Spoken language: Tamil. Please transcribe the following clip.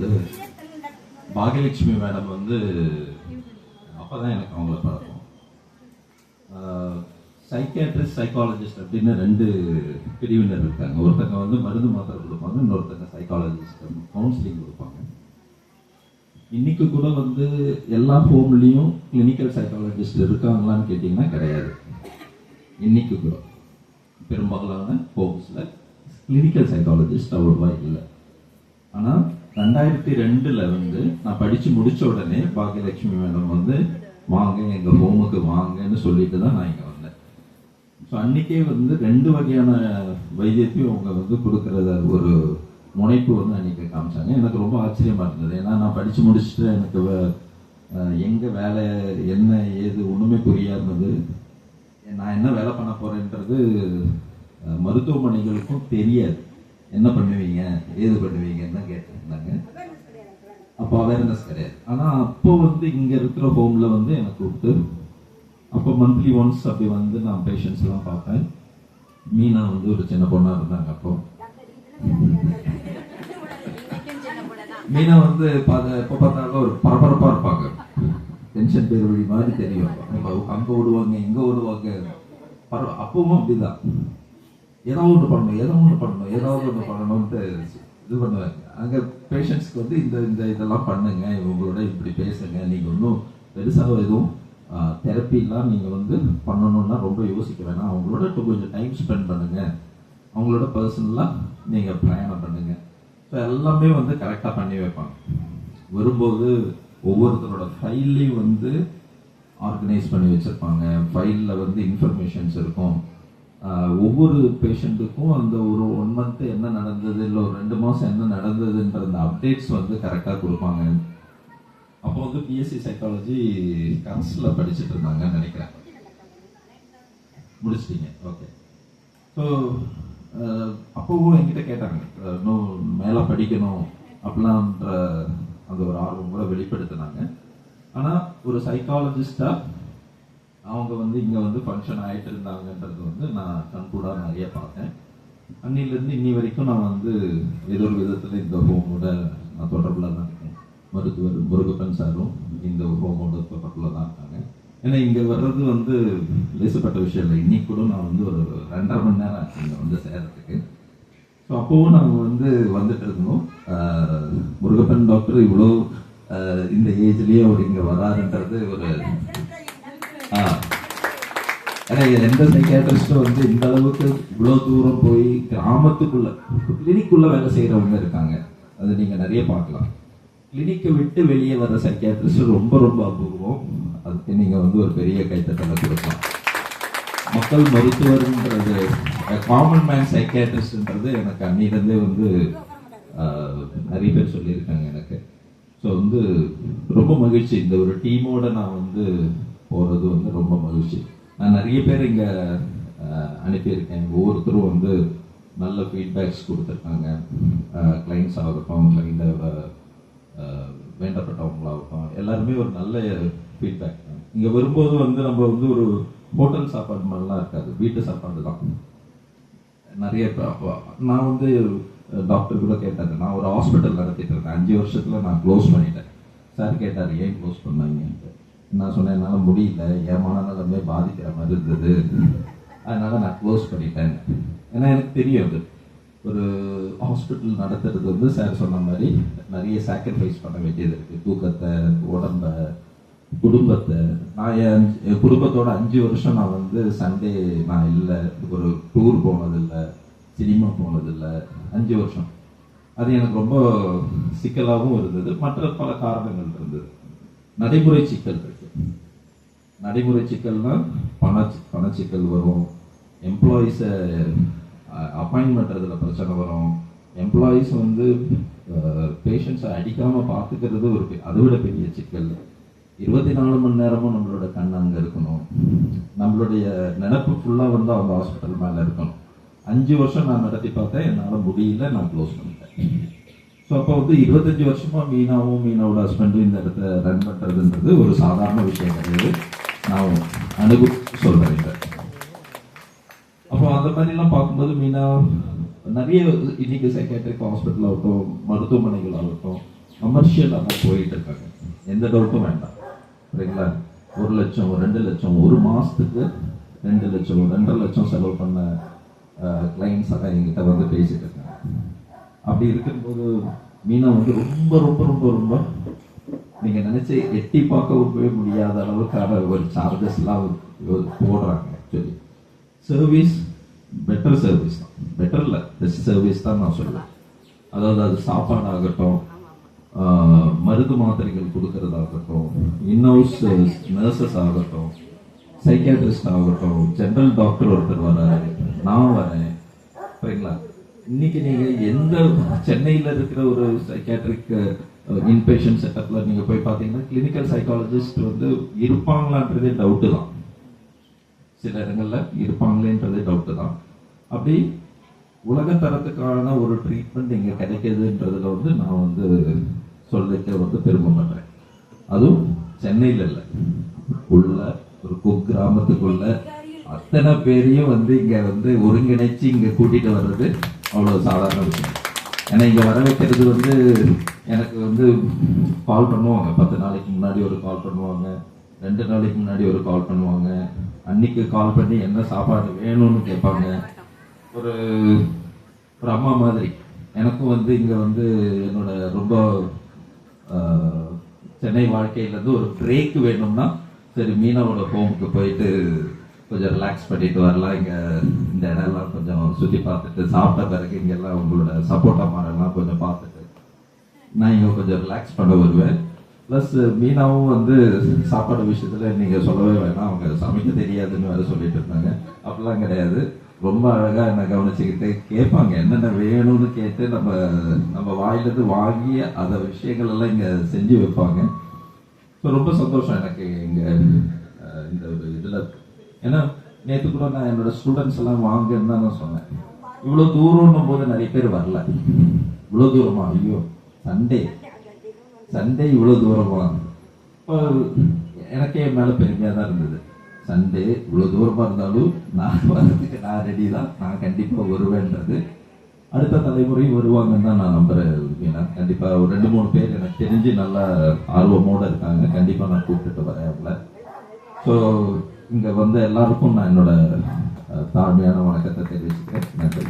வந்து பாகியலட்சுமி மேடம் வந்து அப்போதான் எனக்கு அவங்கள பழக்கம். சைக்கியாட்ரிஸ்ட் சைக்காலஜிஸ்ட் அப்படின்னு ரெண்டு பிரிவினர் இருக்காங்க. ஒருத்தங்க வந்து மருந்து மாத்திரை கொடுப்பாங்க, இன்னொருத்தங்க சைக்காலஜிஸ்ட் கவுன்சிலிங் கொடுப்பாங்க. இன்னைக்கு கூட வந்து எல்லா ஹோம்லேயும் கிளினிக்கல் சைக்காலஜிஸ்ட் இருக்காங்களான்னு கேட்டிங்கன்னா கிடையாது. இன்னைக்கு கூட பெரும்பாலான ஹோம்ஸில் கிளினிக்கல் சைக்காலஜிஸ்ட் அவ்வளோவா இல்லை. ஆனால் 2002 வந்து நான் படித்து முடித்த உடனே பாகியலட்சுமி மேடம் வந்து வாங்க எங்கள் ஹோமுக்கு வாங்கன்னு சொல்லிட்டு தான் நான் இங்கே வந்தேன். ஸோ அன்றைக்கே வந்து 2 வகையான வைத்தியத்தையும் அவங்க வந்து கொடுக்குறத ஒரு முனைப்பு வந்து அன்றைக்கி காமிச்சாங்க. எனக்கு ரொம்ப ஆச்சரியமாக இருந்தது. ஏன்னா நான் படித்து முடிச்சுட்டு எனக்கு எங்கே வேலை என்ன ஏது ஒன்றுமே புரியாதது, நான் என்ன வேலை பண்ண போகிறேன்றது மருத்துவமனைகளுக்கும் தெரியாது. என்ன பண்ணுவீங்க ஏது பண்ணுவீங்கன்னு தான் கேட்டிருந்தாங்க. அப்போ அவேர்னஸ் கிடையாது. ஆனால் அப்போ வந்து இங்கே இருக்கிற ஹோமில் வந்து எனக்கு கூப்பிட்டு அப்போ மந்த்லி ஒன்ஸ் அப்படி வந்து நான் பேஷண்ட்ஸ்லாம் பார்ப்பேன். மீனா வந்து ஒரு சின்ன பொண்ணாக இருந்தாங்க. அப்போ மீனா வந்து எப்போ பார்த்தாலும் ஒரு பரபரப்பாக இருப்பாங்க. டென்ஷன் பேருவழி மாதிரி தெரியும். அங்கே ஓடுவாங்க இங்கே ஓடுவாங்க. அப்பவும் அப்படிதான் ஏதாவது ஒன்று பண்ணணும் ஏதாவது ஒன்று பண்ணணும்ட்டு இது பண்ணுவாங்க. அங்கே பேஷண்ட்ஸ்க்கு வந்து இந்த இதெல்லாம் பண்ணுங்க, இவங்களோட இப்படி பேசுங்க, நீங்கள் ஒன்றும் பெருசாக எதுவும் தெரப்பிலாம் நீங்கள் வந்து பண்ணணும்னா ரொம்ப யோசிக்க வேணாம், அவங்களோட கொஞ்சம் டைம் ஸ்பெண்ட் பண்ணுங்க, அவங்களோட பர்சனலாக நீங்கள் பிரயாணம் பண்ணுங்க. ஸோ எல்லாமே வந்து கரெக்டாக பண்ணி வைப்பாங்க. வரும்போது ஒவ்வொருத்தரோட ஃபைல்லையும் வந்து ஆர்கனைஸ் பண்ணி வச்சுருப்பாங்க. ஃபைலில் வந்து இன்ஃபர்மேஷன்ஸ் இருக்கும். ஒவ்வொரு பேஷண்ட்டுக்கும் அந்த ஒரு 1 மந்த் என்ன நடந்தது இல்லை ஒரு 2 மாதம் என்ன நடந்ததுன்ற அந்த அப்டேட்ஸ் வந்து கரெக்டாக கொடுப்பாங்க. அப்போ வந்து பிஎஸ்சி சைக்காலஜி கரஸ்ல படிச்சுட்டு இருந்தாங்கன்னு நினைக்கிறேன். முடிச்சிட்டீங்க? ஓகே. ஸோ அப்போவும் என்கிட்ட கேட்டாங்க, இன்னும் மேலே படிக்கணும் அப்படிலான்ற அந்த ஒரு ஆர்வம் கூட வெளிப்படுத்தினாங்க. ஆனால் ஒரு சைக்காலஜிஸ்டாக அவங்க வந்து இங்கே வந்து ஃபங்க்ஷன் ஆகிட்டு இருந்தாங்கன்றது வந்து நான் கண்கூடாக நிறைய பார்த்தேன். அன்னிலேருந்து இன்னி வரைக்கும் நான் வந்து ஏதோ ஒரு விதத்தில் இந்த ஹோமோட நான் தொடர்பில் தான் இருக்கேன். மருத்துவர் முருகப்பன் சாரும் இந்த ஹோமோட தொடர்பில் தான் இருக்காங்க. ஏன்னா இங்கே வர்றது வந்து லேசப்பட்ட விஷயம் இல்லை. இன்னைக்கு கூட நான் வந்து ஒரு 2.5 மணி நேரம் இங்கே வந்து சேர்றதுக்கு. ஸோ அப்போவும் நாங்கள் வந்து வந்துட்டு இருந்தோம். முருகப்பன் டாக்டர் இவ்வளோ இந்த ஏஜ்லேயே அவர் இங்கே வராருன்றது ஒரு ஏன்னா எந்த சைக்கியாட்ரிஸ்டும் வந்து இந்த அளவுக்கு இவ்வளோ தூரம் போய் கிராமத்துக்குள்ள கிளினிக்குள்ள வேலை செய்கிறவங்க இருக்காங்க. அது நீங்கள் நிறைய பார்க்கலாம். கிளினிக்கை விட்டு வெளியே வர சைக்கியாட்ரிஸ்ட் ரொம்ப ரொம்ப அபூர்வம். அதுக்கு நீங்கள் வந்து ஒரு பெரிய கைத்தட்டலை கொடுக்கலாம். மக்கள் மருத்துவர்ன்றது காமன் மேன் சைக்கியாட்ரிஸ்ட்ன்றது எனக்கு அன்னிலேருந்தே வந்து நிறைய பேர் சொல்லியிருக்காங்க எனக்கு. ஸோ வந்து ரொம்ப மகிழ்ச்சி. இந்த ஒரு டீமோட நான் வந்து போகிறது வந்து ரொம்ப மகிழ்ச்சி. நான் நிறைய பேர் இங்கே அனுப்பியிருக்கேன். ஒவ்வொருத்தரும் வந்து நல்ல ஃபீட்பேக்ஸ் கொடுத்துருக்காங்க. கிளைண்ட்ஸ் ஆகட்டும், கிளைண்ட வேண்டப்பட்டவங்களாகட்டும், எல்லாருமே ஒரு நல்ல ஃபீட்பேக். இங்கே வரும்போது வந்து நம்ம வந்து ஒரு ஹோட்டல் சாப்பாடு மாதிரிலாம் இருக்காது, வீட்டு சாப்பாடு தான் நிறைய. நான் வந்து டாக்டர் கூட கேட்டாங்க, நான் ஒரு ஹாஸ்பிட்டல் நடத்திட்டு இருக்கேன், 5 வருஷத்தில் நான் க்ளோஸ் பண்ணிட்டேன். சார் கேட்டார் ஏன் க்ளோஸ் பண்ணாங்கன்ட்டு. நான் சொன்னேன் என்னால் முடியல, என் மனநலமே பாதிக்கிற மாதிரி இருந்தது, அதனால நான் க்ளோஸ் பண்ணிட்டேன். ஏன்னா எனக்கு தெரியும் அது ஒரு ஹாஸ்பிட்டல் நடத்துறது வந்து சார் சொன்ன மாதிரி நிறைய சாக்ரிஃபைஸ் பண்ண வேண்டியது இருக்குது. தூக்கத்தை, உடம்ப, குடும்பத்தை. நான் என் குடும்பத்தோட 5 வருஷம் நான் வந்து சண்டே நான் இல்லை, ஒரு டூர் போனதில்லை, சினிமா போனதில்லை, 5 வருஷம். அது எனக்கு ரொம்ப சிக்கலாகவும் இருந்தது. மற்ற பல காரணங்கள் இருந்தது. நடைமுறை சிக்கல் இருக்கு. நடைமுறை சிக்கல்னா பணச்சிக்கல் வரும், எம்ப்ளாயீஸை அப்பாயின்ட் பண்ணுறதுல பிரச்சனை வரும், எம்ப்ளாயீஸ் வந்து பேஷண்ட்ஸை அடிக்காமல் பார்த்துக்கிறது அதை விட பெரிய சிக்கல். 24 மணி நேரமும் நம்மளோட கண் அங்கே இருக்கணும், நம்மளுடைய நினப்பு ஃபுல்லாக வந்து அவங்க ஹாஸ்பிட்டல் மேலே இருக்கணும். 5 வருஷம் நான் நடத்தி பார்த்தேன், என்னால் முடியல, நான் க்ளோஸ் பண்ணிட்டேன். ஸோ அப்போ வந்து 25 வருஷமாக மீனாவோட ஹஸ்பண்டும் இந்த இடத்த ரன் பண்ணுறதுன்றது ஒரு சாதாரண விஷயம் கிடையாது. நான் அனுபவிச்சு சொல்கிறேன். அப்போ அந்த மாதிரிலாம் பார்க்கும்போது மீனா நிறைய இன்னைக்கு சைக்காட்ரிக் ஹாஸ்பிட்டல் ஆகட்டும், மருத்துவமனைகள் ஆகட்டும், கமர்ஷியலாக தான் போயிட்டு இருக்காங்க, எந்த டவுட்டும் வேண்டாம். சரிங்களா? 1 லட்சம் 2 லட்சம் ஒரு மாதத்துக்கு 2 லட்சம் 2.5 லட்சம் செலவு பண்ண கிளைண்ட்ஸ் எல்லாம் எங்கிட்ட வந்து பேசிட்டு இருக்காங்க. அப்படி இருக்கும்போது மீனா வந்து ரொம்ப ரொம்ப ரொம்ப ரொம்ப நீங்க நினைச்சு எட்டி பார்க்கவே முடியாத அளவுக்கான ஒரு சார்ஜஸ்லாம் போடுறாங்க. ஆக்சுவலி சர்வீஸ் பெட்டர் சர்வீஸ் தான், பெட்டர் இல்லை பெஸ்ட் சர்வீஸ் தான் நான் சொல்லுவேன். அதாவது அது சாப்பாடாகட்டும், மருந்து மாத்திரைகள் கொடுக்கறதாகட்டும், இன்ஹவுஸ் நர்சஸ் ஆகட்டும், சைக்கியாட்ரிஸ்ட் ஆகட்டும், ஜெனரல் டாக்டர் ஒருத்தர் வராரு, நான் வரேன். சரிங்களா? இன்னைக்கு நீங்க எந்த சென்னையில இருக்கிற ஒரு சைக்கியாட்ரிக் இன்பேஷன் செட்டப்ல நீங்க போய் பாத்தீங்கன்னா கிளினிக்கல் சைக்காலஜிஸ்ட் வந்து இருப்பாங்களான்றதே டவுட்டு தான். சில இடங்கள்ல இருப்பாங்களேன்றதே டவுட்டு தான். அப்படி உலக தரத்துக்கான ஒரு ட்ரீட்மெண்ட் இங்க கிடைக்குதுன்றதுல வந்து நான் வந்து சொல்லிக்க வந்து பெருமைப்படுறேன். அதுவும் சென்னையில இல்லை, உள்ள ஒரு குக்கிராமத்துக்குள்ள அத்தனை பேரையும் வந்து இங்க வந்து ஒருங்கிணைச்சு இங்க கூட்டிட்டு வர்றது அவ்வளவு சாதாரண விஷயம். ஏன்னா இங்க வர வைக்கிறது வந்து எனக்கு வந்து கால் பண்ணுவாங்க, 10 நாளைக்கு முன்னாடி ஒரு கால் பண்ணுவாங்க, 2 நாளைக்கு முன்னாடி ஒரு கால் பண்ணுவாங்க. அன்னைக்கு கால் பண்ணி என்ன சாப்பாடு வேணும்னு கேட்பாங்க. ஒரு ஒரு அம்மா மாதிரி எனக்கும் வந்து இங்க வந்து என்னோட ரொம்ப சென்னை வாழ்க்கையிலேருந்து ஒரு பிரேக் வேணும்னா சரி மீனாவோட ஹோமுக்கு போயிட்டு கொஞ்சம் ரிலாக்ஸ் பண்ணிட்டு வரலாம், இங்கே இந்த இடம்லாம் கொஞ்சம் சுற்றி பார்த்துட்டு சாப்பிட்ட பிறகு இங்கெல்லாம் உங்களோட சப்போட்டா மரம்லாம் கொஞ்சம் பார்த்துட்டு நான் இங்கே கொஞ்சம் ரிலாக்ஸ் பண்ண வருவேன். ப்ளஸ் மீனாவும் வந்து சாப்பாடு விஷயத்தில் நீங்கள் சொல்லவே வேணாம், அவங்க சமைக்க தெரியாதுன்னு வேறு சொல்லிட்டு இருந்தாங்க. அப்படிலாம் கிடையாது, ரொம்ப அழகாக என்னை கவனிச்சுக்கிட்டு கேட்பாங்க, என்னென்ன வேணும்னு கேட்டு நம்ம வாயிலிருந்து வாங்கி அதை விஷயங்கள் எல்லாம் இங்கே செஞ்சு வைப்பாங்க. ஸோ ரொம்ப சந்தோஷம் எனக்கு இங்கே இந்த ஒரு இதில். ஏன்னா நேற்று கூட நான் என்னோட ஸ்டூடெண்ட்ஸ் எல்லாம் வாங்கன்னு தான் நான் சொன்னேன். இவ்வளோ தூரம்னும் போது நிறைய பேர் வரல. இவ்வளோ தூரமா, ஐயோ சண்டே இவ்வளோ தூரமா, இப்போ எனக்கே என் மேலே பெருமையாக தான் இருந்தது. சண்டே இவ்வளோ தூரமாக இருந்தாலும் நான் வர்றதுக்கு நான் ரெடி தான், நான் கண்டிப்பாக வருவேன்றது. அடுத்த தலைமுறையும் வருவாங்கன்னு தான் நான் நம்புறேன். கண்டிப்பாக ஒரு 2-3 பேர் எனக்கு தெரிஞ்சு நல்லா ஆர்வமோடு இருக்காங்க, கண்டிப்பாக நான் கூப்பிட்டுட்டு வரேன் அவங்கள. ஸோ இங்கே வந்து எல்லாருக்கும் நான் என்னோட தாழ்மையான வணக்கத்தை தெரிவிச்சுக்கிறேன். நன்றி.